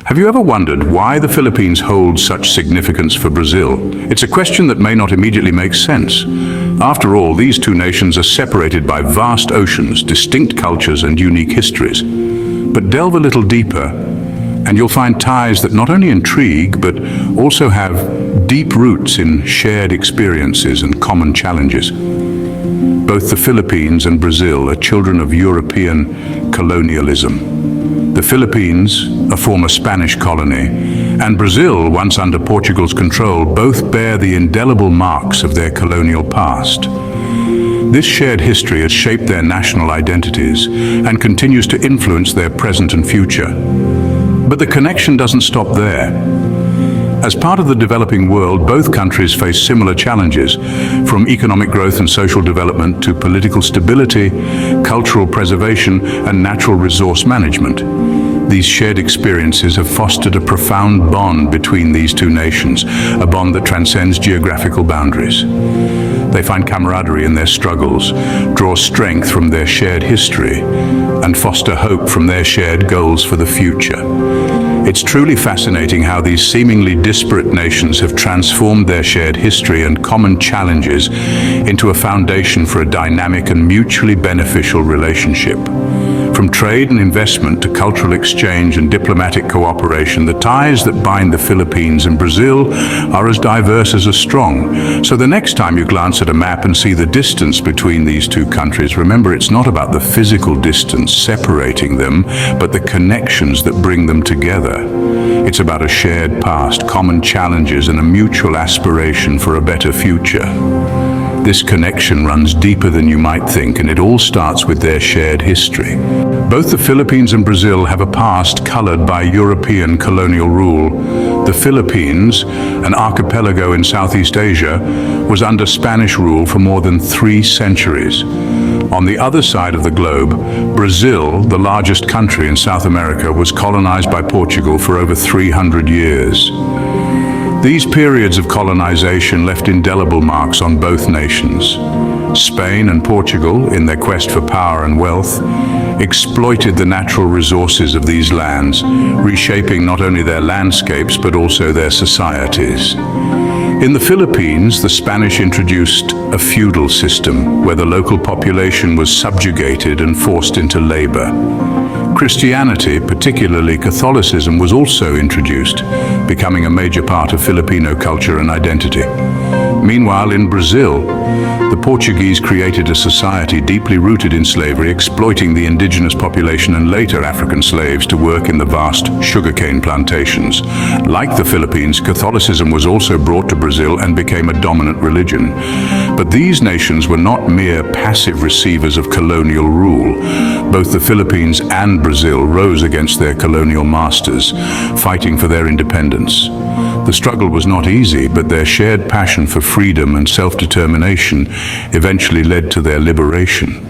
Have you ever wondered why the Philippines holds such significance for Brazil? It's a question that may not immediately make sense. After all, these two nations are separated by vast oceans, distinct cultures, and unique histories. But delve a little deeper, and you'll find ties that not only intrigue, but also have deep roots in shared experiences and common challenges. Both the Philippines and Brazil are children of European colonialism. The Philippines, a former Spanish colony, and Brazil, once under Portugal's control, both bear the indelible marks of their colonial past. This shared history has shaped their national identities and continues to influence their present and future. But the connection doesn't stop there. As part of the developing world, both countries face similar challenges, from economic growth and social development to political stability, cultural preservation, and natural resource management. These shared experiences have fostered a profound bond between these two nations, a bond that transcends geographical boundaries. They find camaraderie in their struggles, draw strength from their shared history, and foster hope from their shared goals for the future. It's truly fascinating how these seemingly disparate nations have transformed their shared history and common challenges into a foundation for a dynamic and mutually beneficial relationship. From trade and investment to cultural exchange and diplomatic cooperation, the ties that bind the Philippines and Brazil are as diverse as strong. So the next time you glance at a map and see the distance between these two countries, remember it's not about the physical distance separating them, but the connections that bring them together. It's about a shared past, common challenges, and a mutual aspiration for a better future. This connection runs deeper than you might think, and it all starts with their shared history. Both the Philippines and Brazil have a past colored by European colonial rule. The Philippines, an archipelago in Southeast Asia, was under Spanish rule for more than 3 centuries. On the other side of the globe, Brazil, the largest country in South America, was colonized by Portugal for over 300 years. These periods of colonization left indelible marks on both nations. Spain and Portugal, in their quest for power and wealth, exploited the natural resources of these lands, reshaping not only their landscapes but also their societies. In the Philippines, the Spanish introduced a feudal system where the local population was subjugated and forced into labor. Christianity, particularly Catholicism, was also introduced, becoming a major part of Filipino culture and identity. Meanwhile, in Brazil, the Portuguese created a society deeply rooted in slavery, exploiting the indigenous population and later African slaves to work in the vast sugarcane plantations. Like the Philippines, Catholicism was also brought to Brazil and became a dominant religion. But these nations were not mere passive receivers of colonial rule. Both the Philippines and Brazil rose against their colonial masters, fighting for their independence. The struggle was not easy, but their shared passion for freedom and self-determination eventually led to their liberation.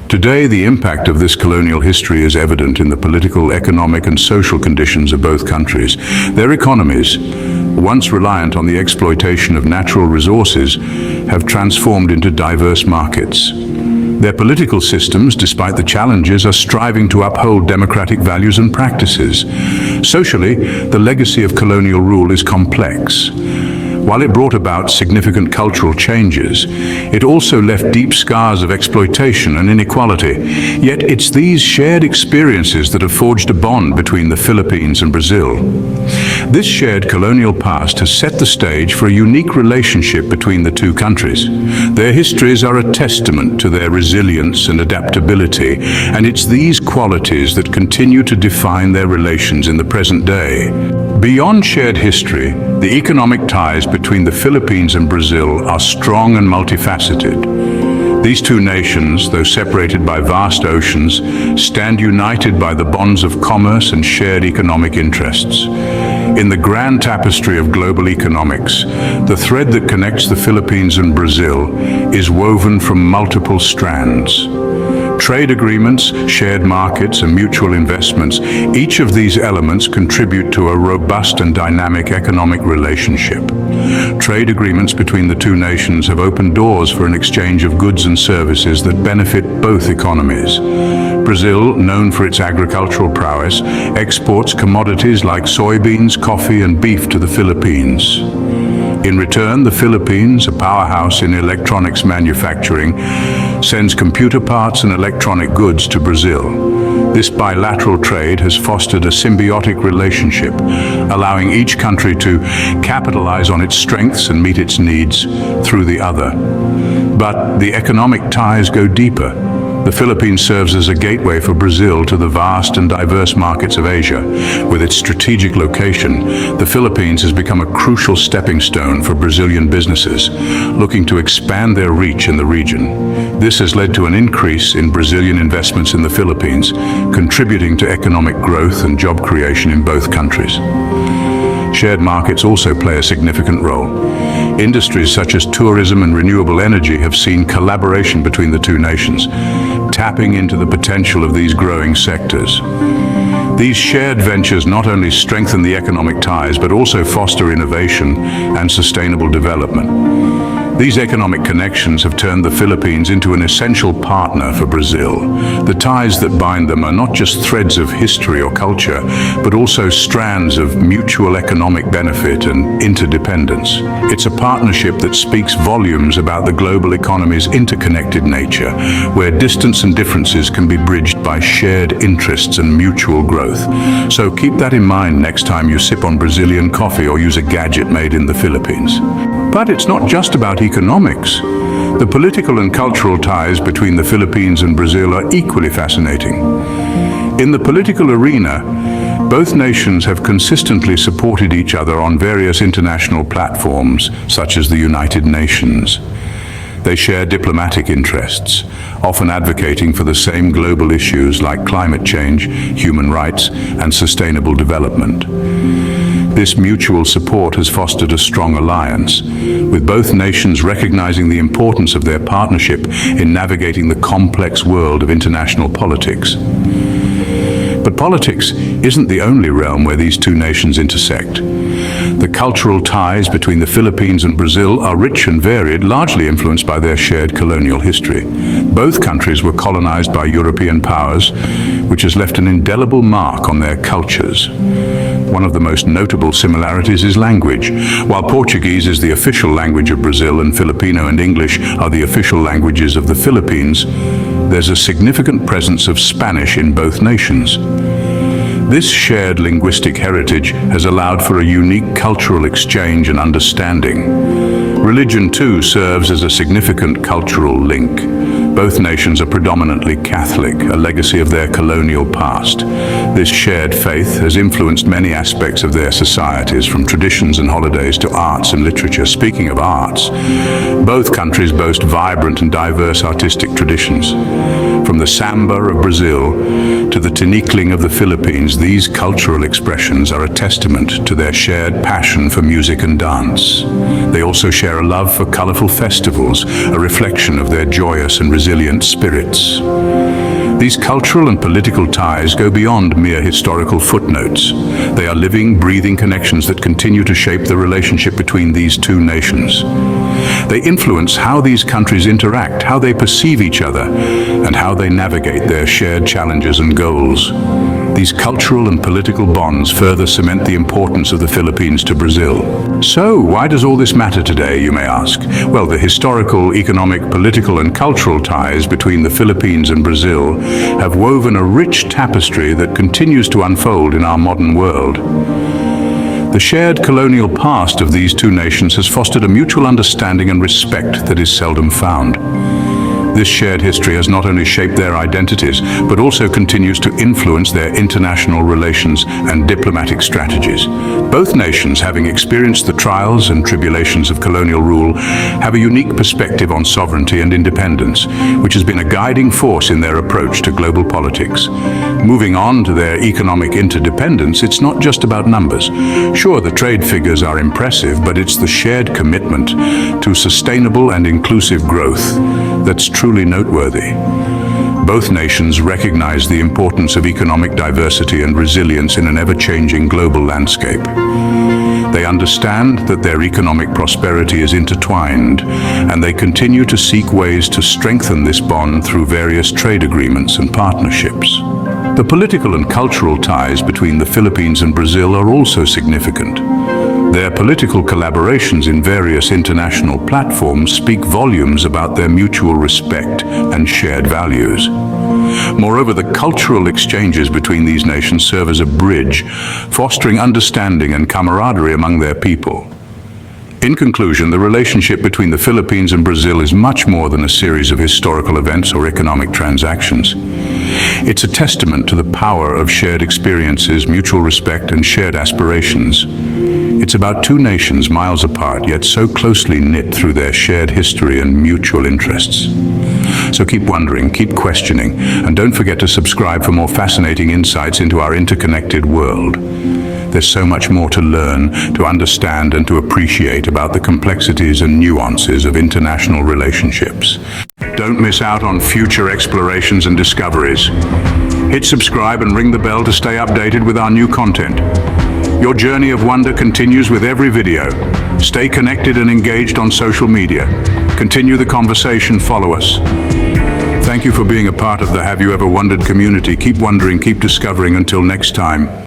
Today, the impact of this colonial history is evident in the political, economic, and social conditions of both countries. Their economies, once reliant on the exploitation of natural resources, have transformed into diverse markets. Their political systems, despite the challenges, are striving to uphold democratic values and practices. Socially, the legacy of colonial rule is complex. While it brought about significant cultural changes, it also left deep scars of exploitation and inequality. Yet it's these shared experiences that have forged a bond between the Philippines and Brazil. This shared colonial past has set the stage for a unique relationship between the two countries. Their histories are a testament to their resilience and adaptability, and it's these qualities that continue to define their relations in the present day. Beyond shared history, the economic ties between the Philippines and Brazil are strong and multifaceted. These two nations, though separated by vast oceans, stand united by the bonds of commerce and shared economic interests. In the grand tapestry of global economics, the thread that connects the Philippines and Brazil is woven from multiple strands. Trade agreements, shared markets, and mutual investments, each of these elements contribute to a robust and dynamic economic relationship. Trade agreements between the two nations have opened doors for an exchange of goods and services that benefit both economies. Brazil, known for its agricultural prowess, exports commodities like soybeans, coffee, and beef to the Philippines. In return, the Philippines, a powerhouse in electronics manufacturing, sends computer parts and electronic goods to Brazil. This bilateral trade has fostered a symbiotic relationship, allowing each country to capitalize on its strengths and meet its needs through the other. But the economic ties go deeper. The Philippines serves as a gateway for Brazil to the vast and diverse markets of Asia. With its strategic location, the Philippines has become a crucial stepping stone for Brazilian businesses looking to expand their reach in the region. This has led to an increase in Brazilian investments in the Philippines, contributing to economic growth and job creation in both countries. Shared markets also play a significant role. Industries such as tourism and renewable energy have seen collaboration between the two nations, tapping into the potential of these growing sectors. These shared ventures not only strengthen the economic ties, but also foster innovation and sustainable development. These economic connections have turned the Philippines into an essential partner for Brazil. The ties that bind them are not just threads of history or culture, but also strands of mutual economic benefit and interdependence. It's a partnership that speaks volumes about the global economy's interconnected nature, where distance and differences can be bridged by shared interests and mutual growth. So keep that in mind next time you sip on Brazilian coffee or use a gadget made in the Philippines. But it's not just about economics. The political and cultural ties between the Philippines and Brazil are equally fascinating. In the political arena, both nations have consistently supported each other on various international platforms, such as the United Nations. They share diplomatic interests, often advocating for the same global issues like climate change, human rights, and sustainable development. This mutual support has fostered a strong alliance, with both nations recognizing the importance of their partnership in navigating the complex world of international politics. But politics isn't the only realm where these two nations intersect. The cultural ties between the Philippines and Brazil are rich and varied, largely influenced by their shared colonial history. Both countries were colonized by European powers, which has left an indelible mark on their cultures. One of the most notable similarities is language. While Portuguese is the official language of Brazil and Filipino and English are the official languages of the Philippines, there's a significant presence of Spanish in both nations. This shared linguistic heritage has allowed for a unique cultural exchange and understanding. Religion, too, serves as a significant cultural link. Both nations are predominantly Catholic, a legacy of their colonial past. This shared faith has influenced many aspects of their societies, from traditions and holidays to arts and literature. Speaking of arts, both countries boast vibrant and diverse artistic traditions. From the samba of Brazil to the tinikling of the Philippines, these cultural expressions are a testament to their shared passion for music and dance. They also share a love for colorful festivals, a reflection of their joyous and resilient spirits. These cultural and political ties go beyond mere historical footnotes. They are living, breathing connections that continue to shape the relationship between these two nations. They influence how these countries interact, how they perceive each other, and how they navigate their shared challenges and goals. These cultural and political bonds further cement the importance of the Philippines to Brazil. So, why does all this matter today, you may ask? Well, the historical, economic, political, and cultural ties between the Philippines and Brazil have woven a rich tapestry that continues to unfold in our modern world. The shared colonial past of these two nations has fostered a mutual understanding and respect that is seldom found. This shared history has not only shaped their identities, but also continues to influence their international relations and diplomatic strategies. Both nations, having experienced the trials and tribulations of colonial rule, have a unique perspective on sovereignty and independence, which has been a guiding force in their approach to global politics. Moving on to their economic interdependence, it's not just about numbers. Sure, the trade figures are impressive, but it's the shared commitment to sustainable and inclusive growth that's truly noteworthy. Both nations recognize the importance of economic diversity and resilience in an ever-changing global landscape. They understand that their economic prosperity is intertwined, and they continue to seek ways to strengthen this bond through various trade agreements and partnerships. The political and cultural ties between the Philippines and Brazil are also significant. Their political collaborations in various international platforms speak volumes about their mutual respect and shared values. Moreover, the cultural exchanges between these nations serve as a bridge, fostering understanding and camaraderie among their people. In conclusion, the relationship between the Philippines and Brazil is much more than a series of historical events or economic transactions. It's a testament to the power of shared experiences, mutual respect, and shared aspirations. It's about two nations miles apart, yet so closely knit through their shared history and mutual interests. So keep wondering, keep questioning, and don't forget to subscribe for more fascinating insights into our interconnected world. There's so much more to learn, to understand, and to appreciate about the complexities and nuances of international relationships. Don't miss out on future explorations and discoveries. Hit subscribe and ring the bell to stay updated with our new content. Your journey of wonder continues with every video. Stay connected and engaged on social media. Continue the conversation, follow us. Thank you for being a part of the Have You Ever Wondered community. Keep wondering, keep discovering. Until next time.